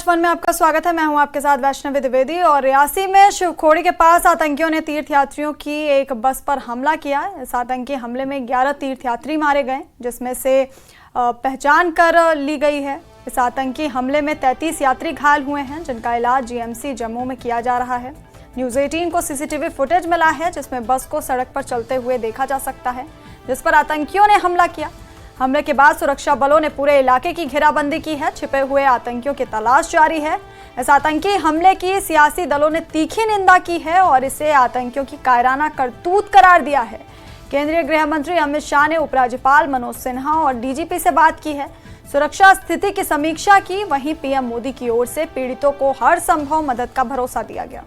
One में आपका स्वागत है। मैं हूं आपके साथ वैष्णवी द्विवेदी। और रियासी में शिवखोड़ी के पास आतंकियों ने तीर्थयात्रियों की एक बस पर हमला किया। इस आतंकी हमले में 11 तीर्थयात्री मारे गए, जिसमें से पहचान कर ली गई है। इस आतंकी हमले में 33 यात्री घायल हुए हैं, जिनका इलाज जीएमसी जम्मू में किया जा रहा है। न्यूज़ 18 को सीसीटीवी फुटेज मिला है, जिसमें बस को सड़क पर चलते हुए देखा जा सकता है, जिस पर आतंकियों ने हमला किया। हमले के बाद सुरक्षा बलों ने पूरे इलाके की घेराबंदी की है। छिपे हुए आतंकियों की तलाश जारी है। इस आतंकी हमले की सियासी दलों ने तीखी निंदा की है और इसे आतंकियों की कायराना करतूत करार दिया है। केंद्रीय गृह मंत्री अमित शाह ने उपराज्यपाल मनोज सिन्हा और डीजीपी से बात की है, सुरक्षा स्थिति की समीक्षा की। वहीं पीएम मोदी की ओर से पीड़ितों को हर संभव मदद का भरोसा दिया गया।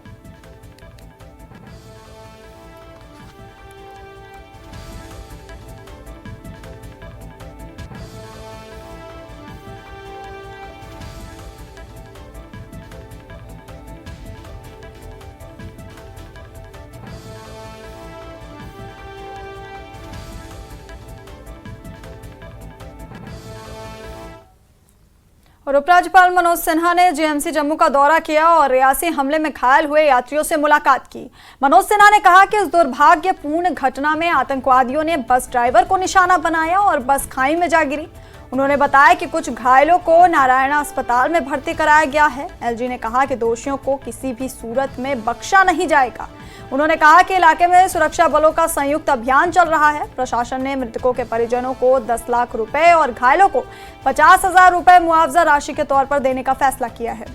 और उपराज्यपाल मनोज सिन्हा ने जीएमसी जम्मू का दौरा किया और रियासी हमले में घायल हुए यात्रियों से मुलाकात की। मनोज सिन्हा ने कहा कि इस दुर्भाग्यपूर्ण घटना में आतंकवादियों ने बस ड्राइवर को निशाना बनाया और बस खाई में जा गिरी। उन्होंने बताया कि कुछ घायलों को नारायणा अस्पताल में भर्ती कराया गया है। एलजी ने कहा कि दोषियों को किसी भी सूरत में बख्शा नहीं जाएगा। उन्होंने कहा कि इलाके में सुरक्षा बलों का संयुक्त अभियान चल रहा है। प्रशासन ने मृतकों के परिजनों को 10 लाख रुपए और घायलों को 50,000 रुपए मुआवजा राशि के तौर पर देने का फैसला किया है।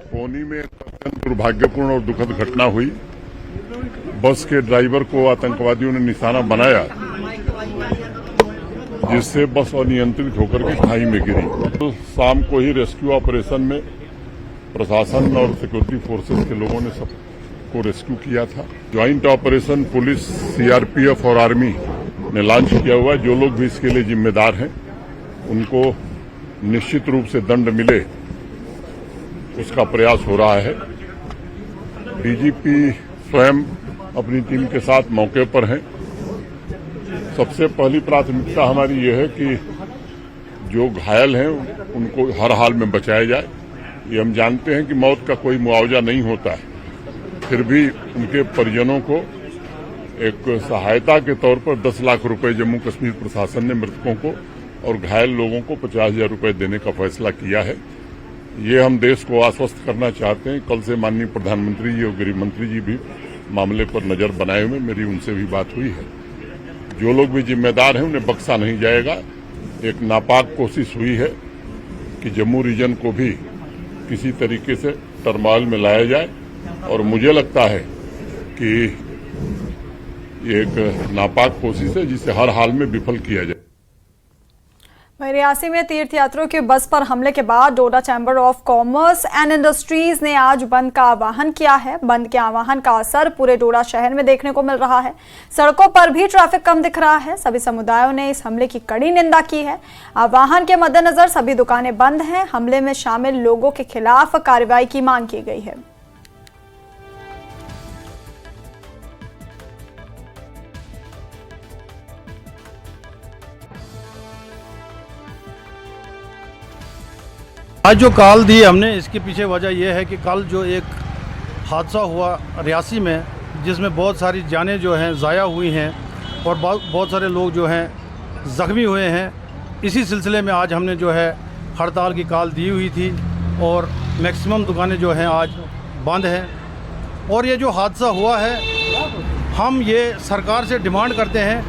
पौनी में अत्यंत दुर्भाग्यपूर्ण और दुखद घटना हुई। बस के ड्राइवर को आतंकवादियों ने निशाना बनाया, जिससे बस अनियंत्रित होकर के खाई में गिरी। तो शाम को ही रेस्क्यू ऑपरेशन में प्रशासन और सिक्योरिटी फोर्सेस के लोगों ने सबको रेस्क्यू किया था। ज्वाइंट ऑपरेशन पुलिस, सीआरपीएफ और आर्मी ने लॉन्च किया हुआ है। जो लोग भी इसके लिए जिम्मेदार हैं, उनको निश्चित रूप से दंड मिले, उसका प्रयास हो रहा है। डीजीपी स्वयं अपनी टीम के साथ मौके पर हैं। सबसे पहली प्राथमिकता हमारी यह है कि जो घायल हैं उनको हर हाल में बचाया जाए। ये हम जानते हैं कि मौत का कोई मुआवजा नहीं होता है, फिर भी उनके परिजनों को एक सहायता के तौर पर 10 लाख रुपए जम्मू कश्मीर प्रशासन ने मृतकों को और घायल लोगों को 50,000 रुपए देने का फैसला किया है। ये हम देश को आश्वस्त करना चाहते हैं। कल से माननीय प्रधानमंत्री जी और गृह मंत्री जी भी मामले पर नजर बनाए हुए, मेरी उनसे भी बात हुई है। जो लोग भी जिम्मेदार हैं उन्हें बख्शा नहीं जाएगा। एक नापाक कोशिश हुई है कि जम्मू रीजन को भी किसी तरीके से टर्मोइल में लाया जाए, और मुझे लगता है कि ये एक नापाक कोशिश है जिसे हर हाल में विफल किया जाए। रियासी में तीर्थयात्रियों की बस पर हमले के बाद Doda chamber of commerce and industries ने आज बंद का आह्वान किया है। बंद के आह्वान का असर पूरे डोडा शहर में देखने को मिल रहा है। सड़कों पर भी ट्रैफिक कम दिख रहा है। सभी समुदायों ने इस हमले की कड़ी निंदा की है। आह्वान के मद्देनजर सभी दुकानें बंद हैं। हमले में शामिल लोगों के खिलाफ कार्रवाई की मांग की गई है। आज जो कॉल दी हमने, इसके पीछे वजह यह है कि कल जो एक हादसा हुआ रियासी में, जिसमें बहुत सारी जानें जो हैं ज़ाया हुई हैं और बहुत सारे लोग जो हैं ज़ख्मी हुए हैं। इसी सिलसिले में आज हमने जो है हड़ताल की कॉल दी हुई थी और मैक्सिमम दुकानें जो हैं आज बंद हैं। और ये जो हादसा हुआ है, हम ये सरकार से डिमांड करते हैं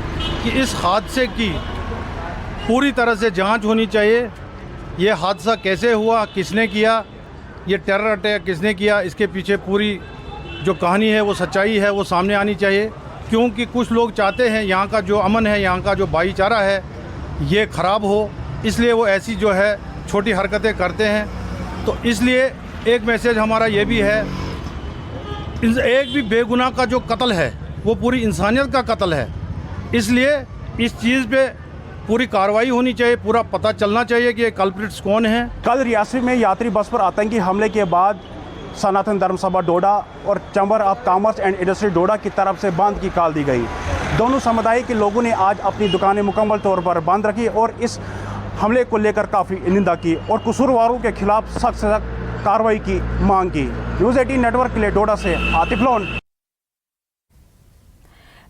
कि इस हादसे की पूरी तरह से जांच होनी चाहिए। ये हादसा कैसे हुआ, किसने किया, ये टेरर अटैक किसने किया, इसके पीछे पूरी जो कहानी है, वो सच्चाई है, वो सामने आनी चाहिए। क्योंकि कुछ लोग चाहते हैं यहाँ का जो अमन है, यहाँ का जो भाईचारा है, ये ख़राब हो, इसलिए वो ऐसी जो है छोटी हरकतें करते हैं। तो इसलिए एक मैसेज हमारा ये भी है, एक भी बेगुनाह का जो कत्ल है वो पूरी इंसानियत का कत्ल है। इसलिए इस चीज़ पे पूरी कार्रवाई होनी चाहिए, पूरा पता चलना चाहिए कि ये कल्प्रिट्स कौन हैं। कल रियासी में यात्री बस पर आतंकी हमले के बाद सनातन धर्म सभा डोडा और chamber of commerce and industry Doda की तरफ से बंद की कॉल दी गई। दोनों समुदाय के लोगों ने आज अपनी दुकानें मुकम्मल तौर पर बंद रखी और इस हमले को लेकर काफ़ी निंदा की और कसूरवारों के खिलाफ सख्त से सख्त कार्रवाई की मांग की। न्यूज़ 18 नेटवर्क के लिए डोडा से आतिफ लोन।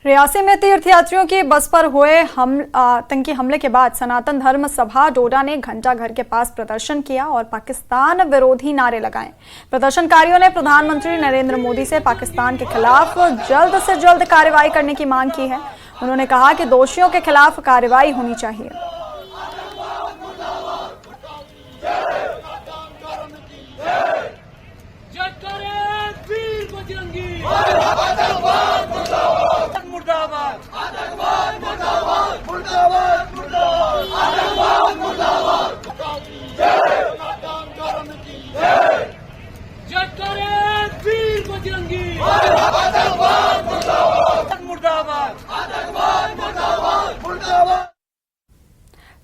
रियासी में तीर्थयात्रियों की बस पर हुए आतंकी हमले के बाद सनातन धर्म सभा डोडा ने घंटा घर के पास प्रदर्शन किया और पाकिस्तान विरोधी नारे लगाए। प्रदर्शनकारियों ने प्रधानमंत्री नरेंद्र मोदी से पाकिस्तान के खिलाफ जल्द से जल्द कार्रवाई करने की मांग की है। उन्होंने कहा कि दोषियों के खिलाफ कार्रवाई होनी चाहिए।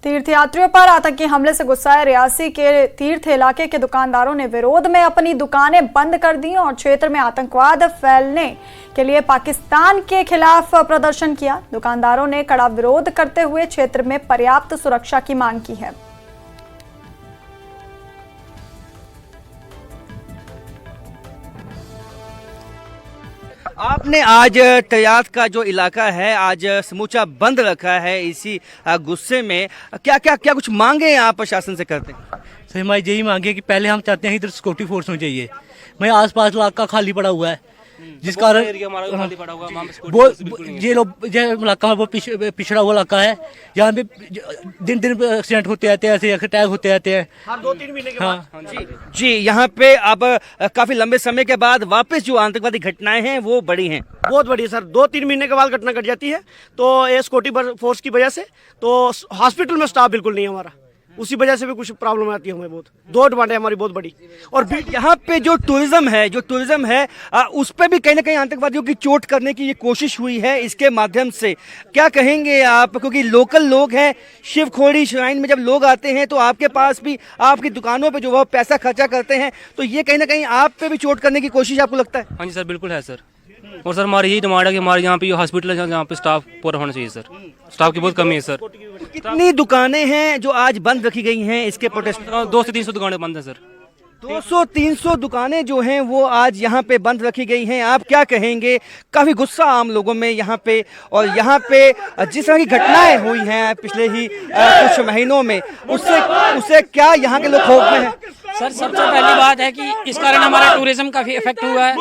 तीर्थयात्रियों पर आतंकी हमले से गुस्साए रियासी के तीर्थ इलाके के दुकानदारों ने विरोध में अपनी दुकानें बंद कर दी और क्षेत्र में आतंकवाद फैलने के लिए पाकिस्तान के खिलाफ प्रदर्शन किया। दुकानदारों ने कड़ा विरोध करते हुए क्षेत्र में पर्याप्त सुरक्षा की मांग की है। आपने आज तैयार का जो इलाका है आज समूचा बंद रखा है, इसी गुस्से में क्या क्या क्या कुछ मांगे आप प्रशासन से करते हैं? सर हमारी यही मांगे कि पहले हम चाहते हैं इधर सिक्योरिटी फोर्स होनी चाहिए। मैं आसपास इलाका खाली पड़ा हुआ है जिस कारण ये इलाका वो पिछड़ा हुआ इलाका है। यहाँ पे दिन दिन एक्सीडेंट होते रहते हैं, ऐसे अटैक होते रहते हैं हर 2-3 महीने के बाद। जी यहाँ पे अब काफी लंबे समय के बाद वापस जो आतंकवादी घटनाएं हैं वो बड़ी हैं, बहुत बड़ी है सर। 2-3 महीने के बाद घटना घट जाती है तो ये सिक्योरिटी फोर्स की वजह से। तो हॉस्पिटल में स्टाफ बिल्कुल नहीं है हमारा, उसी वजह से भी कुछ प्रॉब्लम आती है हमें। बहुत दो डिमांड है हमारी बहुत बड़ी। और यहाँ पे जो टूरिज्म है उस पे भी कहीं ना कहीं आतंकवादियों की चोट करने की ये कोशिश हुई है। इसके माध्यम से क्या कहेंगे आप, क्योंकि लोकल लोग हैं, शिवखोड़ी श्राइन में जब लोग आते हैं तो आपके पास भी आपकी दुकानों पे जो वो पैसा खर्चा करते हैं, तो ये कहीं ना कहीं आप पे भी चोट करने की कोशिश आपको लगता है? हाँ जी सर, बिल्कुल है सर। और सर हमारी यही डिमांड है कि हमारे यहाँ पे जो हॉस्पिटल है जहाँ पे स्टाफ पूरा होना चाहिए सर। स्टाफ की बहुत कमी है सर। कितनी दुकानें हैं जो आज बंद रखी गई हैं इसके प्रोटेस्ट? 200 से 300 दुकानें बंद है सर। 200-300 दुकानें जो हैं वो आज यहाँ पे बंद रखी गई हैं। आप क्या कहेंगे? काफी गुस्सा आम लोगों में यहाँ पे, और यहाँ पे जिस तरह की घटनाएं हुई हैं पिछले ही कुछ महीनों में, उससे क्या यहाँ के लोग खौफ में हैं? सर सबसे पहली बात है कि इस कारण हमारा टूरिज्म काफी इफेक्ट हुआ है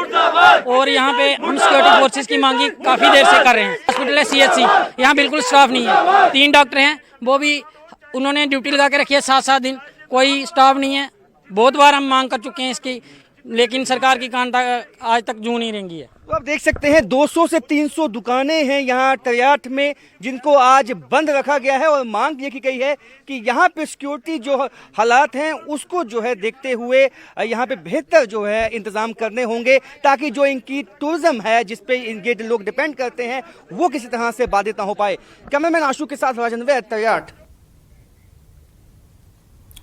और यहाँ पे हम सिक्योरिटी फोर्सेस की मांगी काफी देर से कर रहे हैं। हॉस्पिटल है CHC, यहाँ बिल्कुल स्टाफ नहीं है। 3 डॉक्टर हैं, वो भी उन्होंने ड्यूटी लगा के रखी है 7-7 दिन, कोई स्टाफ नहीं है। बहुत बार हम मांग कर चुके हैं इसकी, लेकिन सरकार की कान आज तक जू नहीं रेंगी है। तो आप देख सकते हैं 200 से 300 दुकानें हैं यहाँ तरियाट में जिनको आज बंद रखा गया है, और मांग ये की गई है कि यहाँ पे सिक्योरिटी जो हालात हैं उसको जो है देखते हुए यहाँ पे बेहतर जो है इंतजाम करने होंगे, ताकि जो इनकी टूरिज्म है जिस पे इनके लोग डिपेंड करते हैं वो किसी तरह से बाधित ना हो पाए। कैमरामैन आशु के साथ राजन वैद, तरियाट।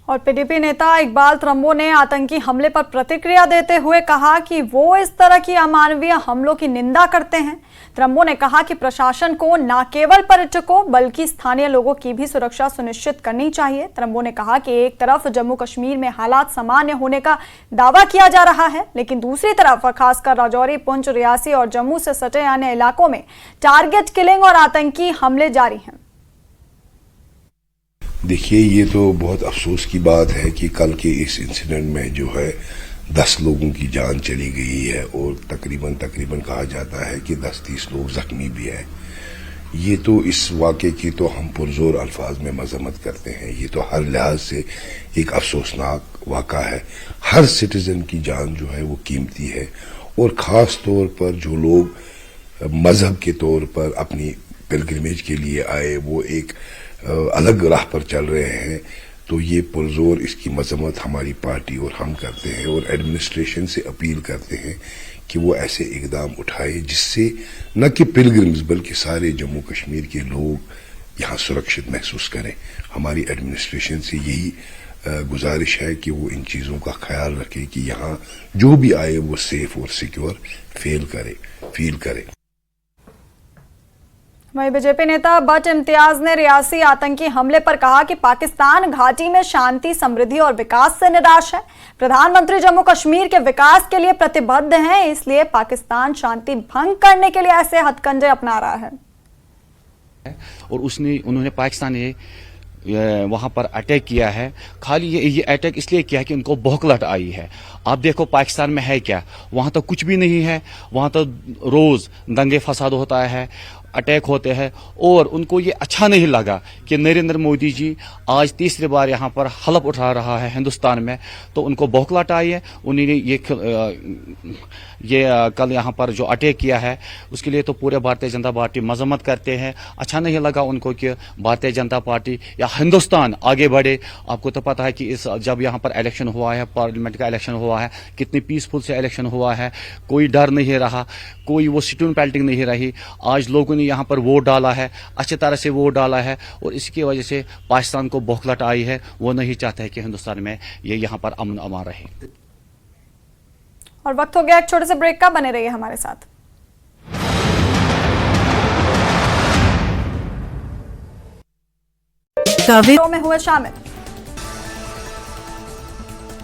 और पीडीपी नेता इकबाल त्रम्बो ने आतंकी हमले पर प्रतिक्रिया देते हुए कहा कि वो इस तरह की अमानवीय हमलों की निंदा करते हैं। त्रम्बो ने कहा कि प्रशासन को न केवल पर्यटकों बल्कि स्थानीय लोगों की भी सुरक्षा सुनिश्चित करनी चाहिए। त्रम्बो ने कहा कि एक तरफ जम्मू कश्मीर में हालात सामान्य होने का दावा किया जा रहा है, लेकिन दूसरी तरफ खासकर राजौरी, पुंछ, रियासी और जम्मू से सटे अन्य इलाकों में टारगेट किलिंग और आतंकी हमले जारी हैं। देखिए, ये तो बहुत अफसोस की बात है कि कल के इस इंसिडेंट में जो है 10 लोगों की जान चली गई है और तकरीबन कहा जाता है कि 10-30 लोग जख्मी भी हैं। ये तो इस वाक़े की तो हम पुरजोर अल्फाज में मजम्मत करते हैं। ये तो हर लिहाज से एक अफसोसनाक वाक़ा है। हर सिटीजन की जान जो है वो कीमती है, और ख़ास तौर पर जो लोग मजहब के तौर पर अपनी पिलग्रिमेज के लिए आए वो एक अलग राह पर चल रहे हैं, तो ये पुरजोर इसकी मजम्मत हमारी पार्टी और हम करते हैं, और एडमिनिस्ट्रेशन से अपील करते हैं कि वो ऐसे इकदाम उठाए जिससे न कि पिलग्रिम्स बल्कि सारे जम्मू कश्मीर के लोग यहाँ सुरक्षित महसूस करें। हमारी एडमिनिस्ट्रेशन से यही गुजारिश है कि वो इन चीज़ों का ख्याल रखे कि यहाँ जो भी आए वो सेफ और सिक्योर फील करे। वहीं बीजेपी नेता बट इम्तियाज ने रियासी आतंकी हमले पर कहा कि पाकिस्तान घाटी में शांति, समृद्धि और विकास से निराश है। प्रधानमंत्री जम्मू कश्मीर के विकास के लिए प्रतिबद्ध हैं, इसलिए पाकिस्तान शांति भंग करने के लिए ऐसे हथकंडे अपना रहा है। और उन्होंने पाकिस्तान ने वहां पर अटैक किया है। खाली ये अटैक इसलिए किया है कि उनको बौखलाहट आई है। आप देखो पाकिस्तान में है क्या, वहां तो कुछ भी नहीं है। वहां तो रोज दंगे फसाद होता है, अटैक होते हैं, और उनको ये अच्छा नहीं लगा कि नरेंद्र मोदी जी आज तीसरी बार यहाँ पर हलफ उठा रहा है हिंदुस्तान में, तो उनको बौखलाहट आई है। उन्होंने ये कल यहाँ पर जो अटैक किया है उसके लिए तो पूरे भारतीय जनता पार्टी मजम्मत करते हैं। अच्छा नहीं लगा उनको कि भारतीय जनता पार्टी या हिंदुस्तान आगे बढ़े। आपको तो पता है कि जब यहाँ पर इलेक्शन हुआ है, पार्लियामेंट का इलेक्शन हुआ है, कितनी पीसफुल से इलेक्शन हुआ है, कोई डर नहीं रहा, कोई वो सिटून पैल्टिंग नहीं रही। आज लोगों ने यहाँ पर वोट डाला है, अच्छी तरह से वोट डाला है, और इसकी वजह से पाकिस्तान को बौखलाहट आई है। वो नहीं चाहता है कि हिंदुस्तान में ये यहाँ पर अमन अमान रहे। और वक्त हो गया एक छोटे से ब्रेक का, बने रहिए हमारे साथ। में हुए शामिल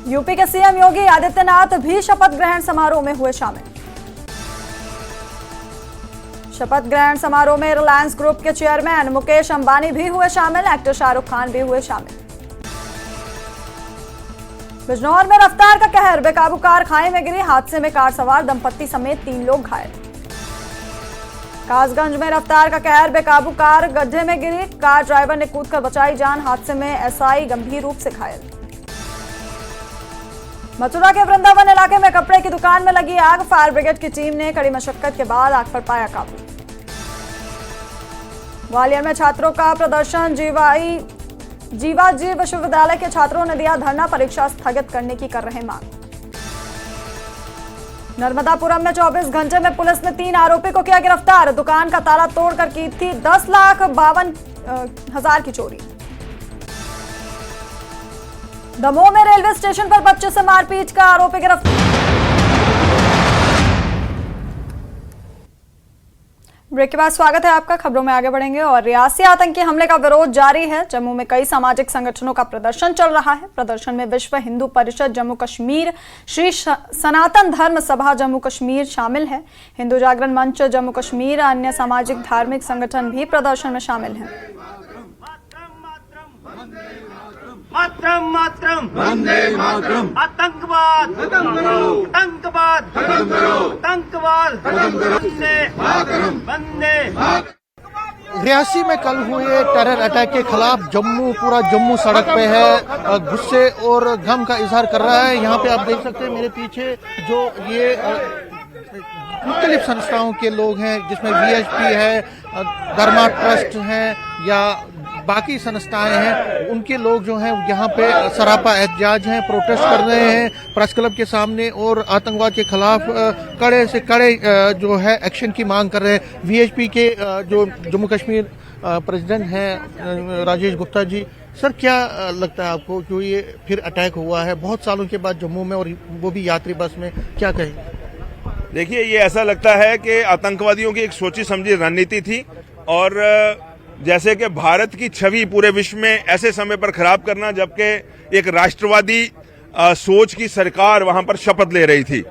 यूपी के सीएम योगी आदित्यनाथ भी शपथ ग्रहण समारोह में हुए शामिल। शपथ ग्रहण समारोह में रिलायंस ग्रुप के चेयरमैन मुकेश अंबानी भी हुए शामिल, एक्टर शाहरुख खान भी हुए शामिल। बिजनौर में रफ्तार का कहर, बेकाबू कार खाई में गिरी, हादसे में कार सवार दंपत्ति समेत 3 लोग घायल। कासगंज में रफ्तार का कहर, बेकाबू कार गड्ढे में गिरी, कार ड्राइवर ने कूदकर बचाई जान, हादसे में एसआई गंभीर रूप से घायल। मथुरा के वृंदावन इलाके में कपड़े की दुकान में लगी आग, फायर ब्रिगेड की टीम ने कड़ी मशक्कत के बाद आग पर पाया काबू। ग्वालियर में छात्रों का प्रदर्शन, जीवाजी विश्वविद्यालय के छात्रों ने दिया धरना, परीक्षा स्थगित करने की कर रहे मांग। नर्मदापुरम में 24 घंटे में पुलिस ने 3 आरोपी को किया गिरफ्तार, दुकान का ताला तोड़कर की थी 10,52,000 की चोरी। दमोह में रेलवे स्टेशन पर बच्चे से मारपीट का आरोपी गिरफ्तार। ब्रेक के बाद स्वागत है आपका। खबरों में आगे बढ़ेंगे और रियासी आतंकी हमले का विरोध जारी है। जम्मू में कई सामाजिक संगठनों का प्रदर्शन चल रहा है। प्रदर्शन में विश्व हिंदू परिषद जम्मू कश्मीर, श्री सनातन धर्म सभा जम्मू कश्मीर शामिल है। हिंदू जागरण मंच जम्मू कश्मीर, अन्य सामाजिक धार्मिक संगठन भी प्रदर्शन में शामिल हैं। मातरम मातरम वंदे मातरम, आतंकवाद खत्म करो, आतंकवाद खत्म करो, आतंकवाद खत्म करो, वंदे मातरम वंदे मातरम। रियासी में कल हुए टेरर अटैक के खिलाफ पूरा जम्मू सड़क पे है, गुस्से और गम का इजहार कर रहा है। यहाँ पे आप देख सकते हैं मेरे पीछे जो ये मुख्तलिफ संस्थाओं के लोग हैं, जिसमें वीएचपी है, धर्मा ट्रस्ट है या बाकी संस्थाएं हैं, उनके लोग जो हैं यहाँ पे सरापा एहतजाज हैं, प्रोटेस्ट कर रहे हैं प्रेस क्लब के सामने और आतंकवाद के खिलाफ कड़े से कड़े जो है एक्शन की मांग कर रहे हैं। वीएचपी के जो जम्मू कश्मीर प्रेसिडेंट हैं राजेश गुप्ता जी, सर क्या लगता है आपको कि ये फिर अटैक हुआ है बहुत सालों के बाद जम्मू में, और वो भी यात्री बस में, क्या कहें? देखिए, ये ऐसा लगता है कि आतंकवादियों की एक सोची समझी रणनीति थी, और जैसे कि भारत की छवि पूरे विश्व में ऐसे समय पर खराब करना जबकि एक राष्ट्रवादी सोच की सरकार वहां पर शपथ ले रही थी,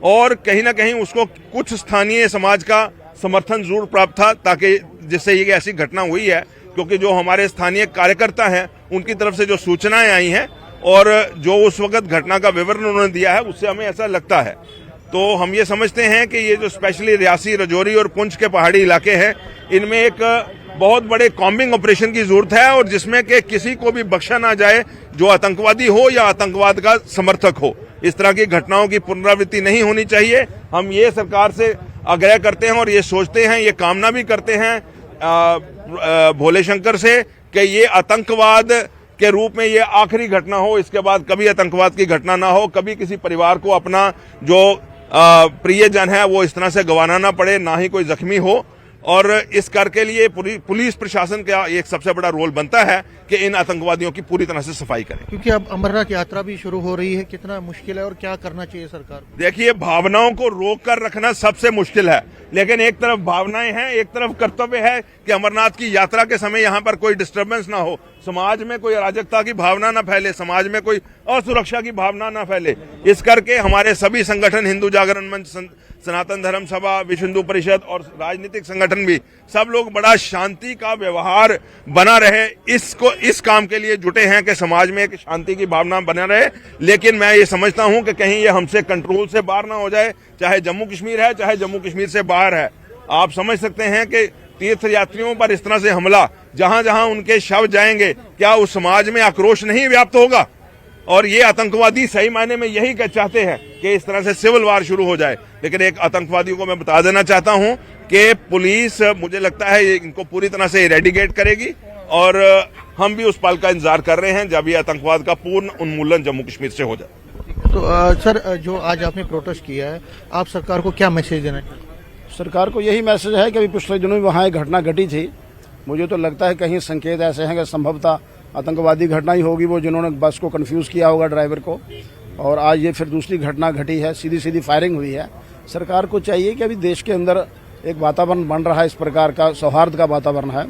और कहीं ना कहीं उसको कुछ स्थानीय समाज का समर्थन जरूर प्राप्त था, ताकि जिससे ये ऐसी घटना हुई है, क्योंकि जो हमारे स्थानीय कार्यकर्ता हैं उनकी तरफ से जो सूचनाएं आई हैं और जो उस वक्त घटना का विवरण उन्होंने दिया है, उससे हमें ऐसा लगता है। तो हम ये समझते हैं कि ये जो स्पेशली रियासी, राजौरी और पुंछ के पहाड़ी इलाके हैं, इनमें एक बहुत बड़े कॉम्बिंग ऑपरेशन की जरूरत है, और जिसमें कि किसी को भी बख्शा ना जाए जो आतंकवादी हो या आतंकवाद का समर्थक हो। इस तरह की घटनाओं की पुनरावृत्ति नहीं होनी चाहिए। हम ये सरकार से आग्रह करते हैं और ये सोचते हैं, ये कामना भी करते हैं भोले शंकर से कि ये आतंकवाद के रूप में ये आखिरी घटना हो, इसके बाद कभी आतंकवाद की घटना ना हो, कभी किसी परिवार को अपना जो प्रियजन है वो इस तरह से गंवाना ना पड़े, ना ही कोई जख्मी हो। और इस कर के लिए पुलिस प्रशासन का एक सबसे बड़ा रोल बनता है कि इन आतंकवादियों की पूरी तरह से सफाई करें। क्योंकि अब अमरनाथ यात्रा भी शुरू हो रही है, कितना मुश्किल है और क्या करना चाहिए सरकार को? देखिए, भावनाओं को रोक कर रखना सबसे मुश्किल है, लेकिन एक तरफ भावनाएं हैं, एक तरफ कर्तव्य है कि अमरनाथ की यात्रा के समय यहाँ पर कोई डिस्टर्बेंस ना हो, समाज में कोई अराजकता की भावना ना फैले, समाज में कोई असुरक्षा की भावना ना फैले। इस करके हमारे सभी संगठन, हिंदू जागरण मंच, सनातन धर्म सभा, विश्व हिंदू परिषद और राजनीतिक संगठन भी, सब लोग बड़ा शांति का व्यवहार बना रहे, इस काम के लिए जुटे हैं कि समाज में एक शांति की भावना बना रहे। लेकिन मैं ये समझता हूं कि कहीं ये हमसे कंट्रोल से बाहर ना हो जाए, चाहे जम्मू कश्मीर है, चाहे जम्मू कश्मीर से बाहर है। आप समझ सकते हैं कि तीर्थ यात्रियों पर इस तरह से हमला, जहां जहां उनके शव जाएंगे, क्या उस समाज में आक्रोश नहीं व्याप्त होगा? और ये आतंकवादी सही मायने में यही चाहते हैं कि इस तरह से सिविल वार शुरू हो जाए। लेकिन एक आतंकवादियों को मैं बता देना चाहता हूं कि पुलिस, मुझे लगता है, इनको पूरी तरह से इरेडिकेट करेगी और हम भी उस पल का इंतजार कर रहे हैं जब ये आतंकवाद का पूर्ण उन्मूलन जम्मू कश्मीर से हो जाए। तो सर, जो आज आपने प्रोटेस्ट किया है, आप सरकार को क्या मैसेज देना चाहिए? सरकार को यही मैसेज है कि अभी पिछले दिनों में वहाँ एक घटना घटी थी। मुझे तो लगता है कहीं संकेत ऐसे हैं कि संभवतः आतंकवादी घटना ही होगी, वो जिन्होंने बस को कंफ्यूज किया होगा, ड्राइवर को। और आज ये फिर दूसरी घटना घटी है, सीधी सीधी फायरिंग हुई है। सरकार को चाहिए कि अभी देश के अंदर एक वातावरण बन रहा है, इस प्रकार का सौहार्द का वातावरण है,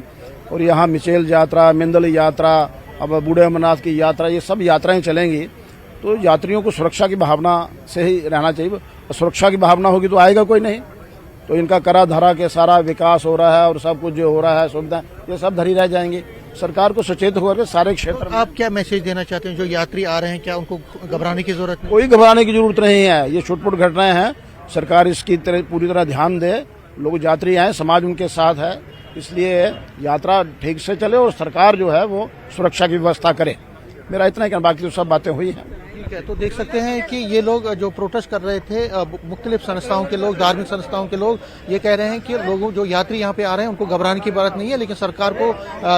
और यहाँ मिचेल यात्रा, मिंदल यात्रा, अब बूढ़े अमरनाथ की यात्रा, ये सब यात्राएं चलेंगी तो यात्रियों को सुरक्षा की भावना से ही रहना चाहिए। सुरक्षा की भावना होगी तो आएगा कोई नहीं। तो इनका करा धरा के सारा विकास हो रहा है और सब कुछ जो हो रहा है, सुविधा, ये सब धरी रह जाएंगी। सरकार को सचेत होकर के सारे क्षेत्र में। आप क्या मैसेज देना चाहते हैं? जो यात्री आ रहे हैं, क्या उनको घबराने की जरूरत नहीं? कोई घबराने की जरूरत नहीं है, ये छुटपुट घटनाएं हैं। सरकार इसकी पूरी तरह ध्यान दे, लोग यात्री आए, समाज उनके साथ है, इसलिए यात्रा ठीक से चले और सरकार जो है वो सुरक्षा की व्यवस्था करे। मेरा इतना ही कहना, बाकी तो सब बातें हुई हैं। ठीक है, तो देख सकते हैं कि ये लोग जो प्रोटेस्ट कर रहे थे, मुख्तलिफ संस्थाओं के लोग, धार्मिक संस्थाओं के लोग, ये कह रहे हैं कि लोगों, जो यात्री यहाँ पे आ रहे हैं, उनको घबराने की बात नहीं है, लेकिन सरकार को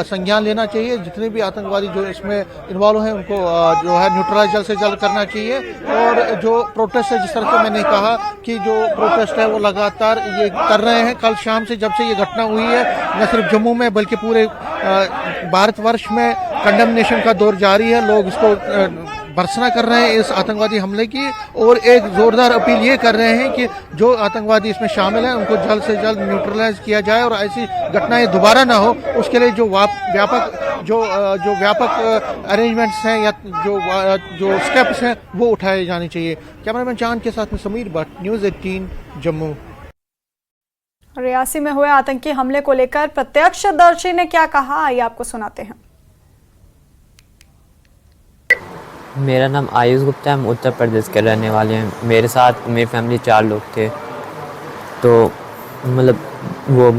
संज्ञान लेना चाहिए। जितने भी आतंकवादी जो इसमें इन्वॉल्व हैं, उनको जो है न्यूट्रलाइज जल्द से जल्द करना चाहिए। और जो प्रोटेस्ट है, जिस तरह से मैंने कहा कि जो प्रोटेस्ट है वो लगातार ये कर रहे हैं। कल शाम से जब से ये घटना हुई है, न सिर्फ जम्मू में बल्कि पूरे भारतवर्ष में कंडेमनेशन का दौर जारी है। लोग इसको भर्त्सना कर रहे हैं इस आतंकवादी हमले की, और एक जोरदार अपील ये कर रहे हैं कि जो आतंकवादी इसमें शामिल हैं उनको जल्द से जल्द न्यूट्रलाइज किया जाए और ऐसी घटनाएं दोबारा ना हो। उसके लिए जो व्यापक अरेंजमेंट्स हैं या जो स्टेप्स हैं वो उठाए जाने चाहिए। कैमरामैन चांद के साथ में समीर भट्ट, न्यूज़ 18 जम्मू। रियासी में हुए आतंकी हमले को लेकर प्रत्यक्षदर्शी ने क्या कहा, आइए आपको सुनाते हैं। मेरा नाम आयुष गुप्ता है, हम उत्तर प्रदेश के रहने वाले हैं। मेरे साथ मेरी फैमिली 4 लोग थे। तो मतलब वो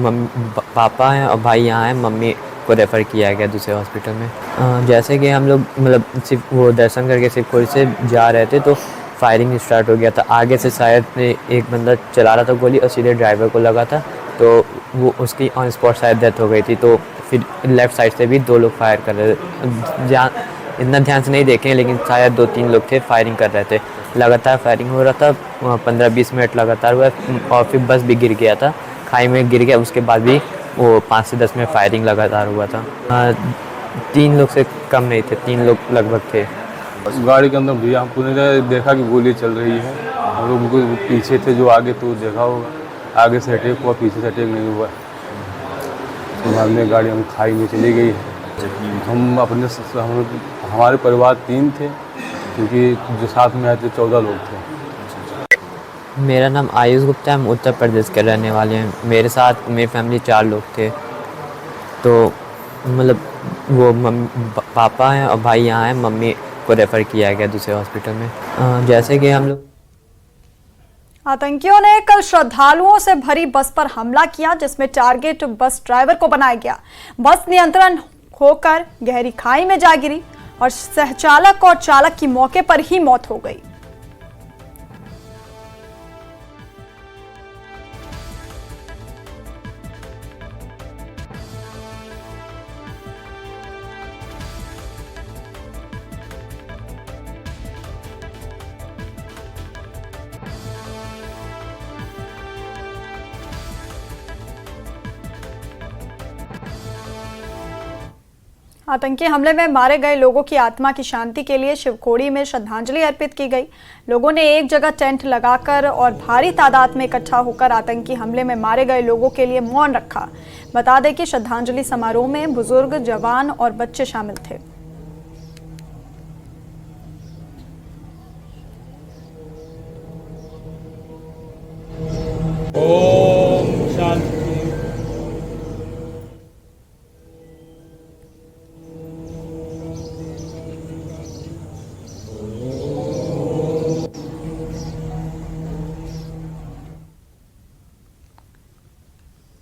पापा हैं और भाई यहाँ हैं, मम्मी को रेफ़र किया गया दूसरे हॉस्पिटल में। जैसे कि हम लोग मतलब सिर्फ वो दर्शन करके शिवखोड़ी से जा रहे थे तो फायरिंग स्टार्ट हो गया था। आगे से शायद एक बंदा चला रहा था गोली और सीधे ड्राइवर को लगा था, तो वो उसकी ऑन स्पॉट शायद डेथ हो गई थी। तो फिर लेफ़्ट साइड से भी 2 लोग फायर कर रहे थे। इतना ध्यान से नहीं देखे, लेकिन शायद 2-3 लोग थे, फायरिंग कर रहे थे। लगातार फायरिंग हो रहा था, 15-20 मिनट लगातार हुआ और फिर बस भी गिर गया था, खाई में गिर गया। उसके बाद भी वो 5 से 10 मिनट फायरिंग लगातार हुआ था। 3 लोग से कम नहीं थे, 3 लोग लगभग थे। गाड़ी के अंदर भैया हमने देखा कि गोली चल रही है। हम लोग पीछे थे, जो आगे तो देखा होगा, आगे से अटैक हुआ, पीछे से अटैक नहीं हुआ। तो बाद में गाड़ी हम खाई में चली गई। हम हमारे परिवार 3 थे, क्योंकि जो साथ में आए थे 14 लोग थे। मेरा नाम आयुष गुप्ता है, हम उत्तर प्रदेश के रहने वाले हैं। मेरे साथ मेरी फैमिली 4 लोग थे। तो मतलब वो पापा हैं और भाई यहाँ हैं, मम्मी को रेफ़र किया गया दूसरे हॉस्पिटल में। जैसे कि हम लोग आतंकियों ने कल श्रद्धालुओं से भरी बस पर हमला किया, जिसमें टारगेट बस ड्राइवर को बनाया गया। बस नियंत्रण खोकर गहरी खाई में जा गिरी और सहचालक और चालक की मौके पर ही मौत हो गई। आतंकी हमले में मारे गए लोगों की आत्मा की शांति के लिए शिवखोड़ी में श्रद्धांजलि अर्पित की गई। लोगों ने एक जगह टेंट लगाकर और भारी तादाद में इकट्ठा होकर आतंकी हमले में मारे गए लोगों के लिए मौन रखा। बता दें कि श्रद्धांजलि समारोह में बुजुर्ग, जवान और बच्चे शामिल थे। ओम शांति।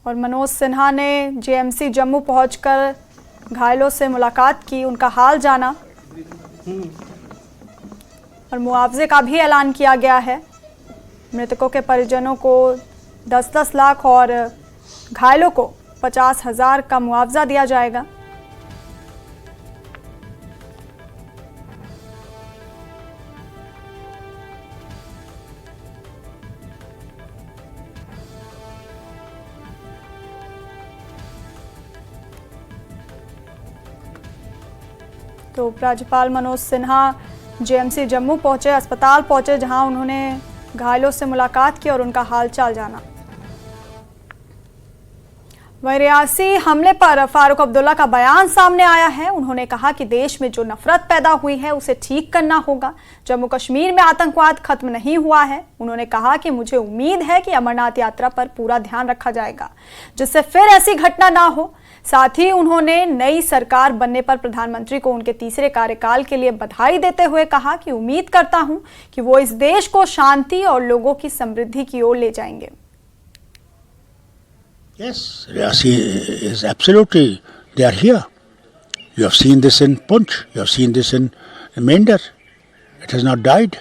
और मनोज सिन्हा ने जेएमसी जम्मू पहुंचकर घायलों से मुलाकात की, उनका हाल जाना और मुआवजे का भी ऐलान किया गया है। मृतकों के परिजनों को 10-10 लाख और घायलों को 50,000 का मुआवजा दिया जाएगा। तो उपराज्यपाल मनोज सिन्हा जेएमसी जम्मू पहुंचे, अस्पताल पहुंचे, जहां उन्होंने घायलों से मुलाकात की और उनका हालचाल जाना। वहीं रियासी हमले पर फारूक अब्दुल्ला का बयान सामने आया है। उन्होंने कहा कि देश में जो नफरत पैदा हुई है उसे ठीक करना होगा। जम्मू कश्मीर में आतंकवाद खत्म नहीं हुआ है। उन्होंने कहा कि मुझे उम्मीद है कि अमरनाथ यात्रा पर पूरा ध्यान रखा जाएगा जिससे फिर ऐसी घटना ना हो। साथ ही उन्होंने नई सरकार बनने पर प्रधानमंत्री को उनके तीसरे कार्यकाल के लिए बधाई देते हुए कहा कि उम्मीद करता हूं कि वो इस देश को शांति और लोगों की समृद्धि की ओर ले जाएंगे। Yes, Riasi is absolutely, they are here. You have seen this in Punch, you have seen this in Mender. It has not died.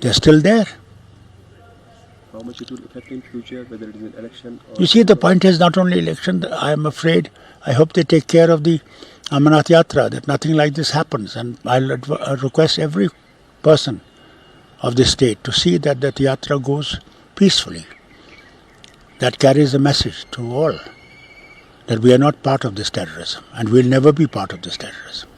They are still there. How much it will affect in future, whether it is an election or... You see, the point is not only election. I am afraid, I hope they take care of the Amarnath Yatra, that nothing like this happens. And I'll request every person of the state to see that that Yatra goes peacefully. That carries a message to all that we are not part of this terrorism and we'll never be part of this terrorism.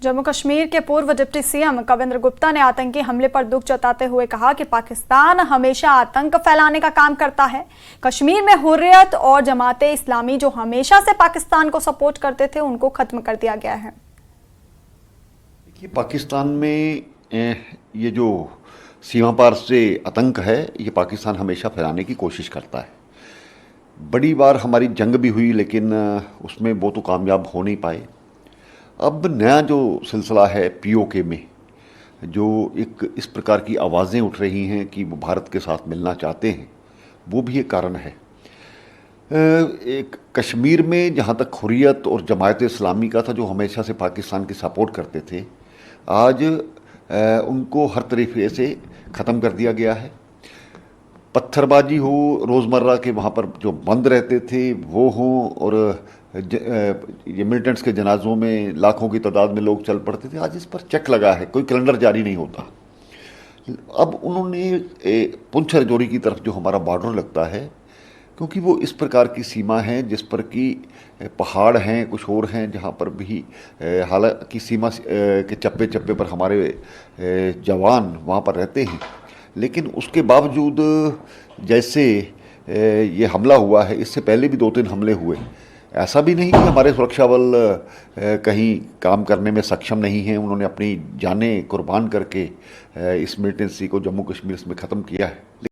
Jammu Kashmir के पूर्व deputy CM Kavindra Gupta ने आतंकी हमले पर दुख जताते हुए कहा कि पाकिस्तान हमेशा आतंक फैलाने का काम करता है। कश्मीर में हुर्रियत और जमाते इस्लामी जो हमेशा से पाकिस्तान को सपोर्ट करते थे उनको खत्म कर दिया गया है। देखिए, पाकिस्तान में ये जो सीमा पार से आतंक है ये पाकिस्तान हमेशा फैलाने की कोशिश करता है। बड़ी बार हमारी जंग भी हुई लेकिन उसमें वो तो कामयाब हो नहीं पाए। अब नया जो सिलसिला है पीओके में जो एक इस प्रकार की आवाज़ें उठ रही हैं कि वो भारत के साथ मिलना चाहते हैं, वो भी एक कारण है। एक कश्मीर में जहाँ तक हुर्रियत और जमात इस्लामी का था जो हमेशा से पाकिस्तान की सपोर्ट करते थे, आज उनको हर तरीके से ख़त्म कर दिया गया है। पत्थरबाजी हो, रोज़मर्रा के वहाँ पर जो बंद रहते थे वो हों, और ये मिलिटेंट्स के जनाजों में लाखों की तादाद में लोग चल पड़ते थे, आज इस पर चेक लगा है, कोई कैलेंडर जारी नहीं होता। अब उन्होंने पुंछ राजौरी की तरफ जो हमारा बॉर्डर लगता है, क्योंकि वो इस प्रकार की सीमा है जिस पर कि पहाड़ हैं, कुछ और हैं जहाँ पर भी हालांकि सीमा के चप्पे चप्पे पर हमारे जवान वहाँ पर रहते हैं, लेकिन उसके बावजूद जैसे ये हमला हुआ है, इससे पहले भी 2-3 हमले हुए। ऐसा भी नहीं कि हमारे सुरक्षा बल कहीं काम करने में सक्षम नहीं हैं। उन्होंने अपनी जानें कुर्बान करके इस मिलिटेंसी को जम्मू कश्मीर में ख़त्म किया है।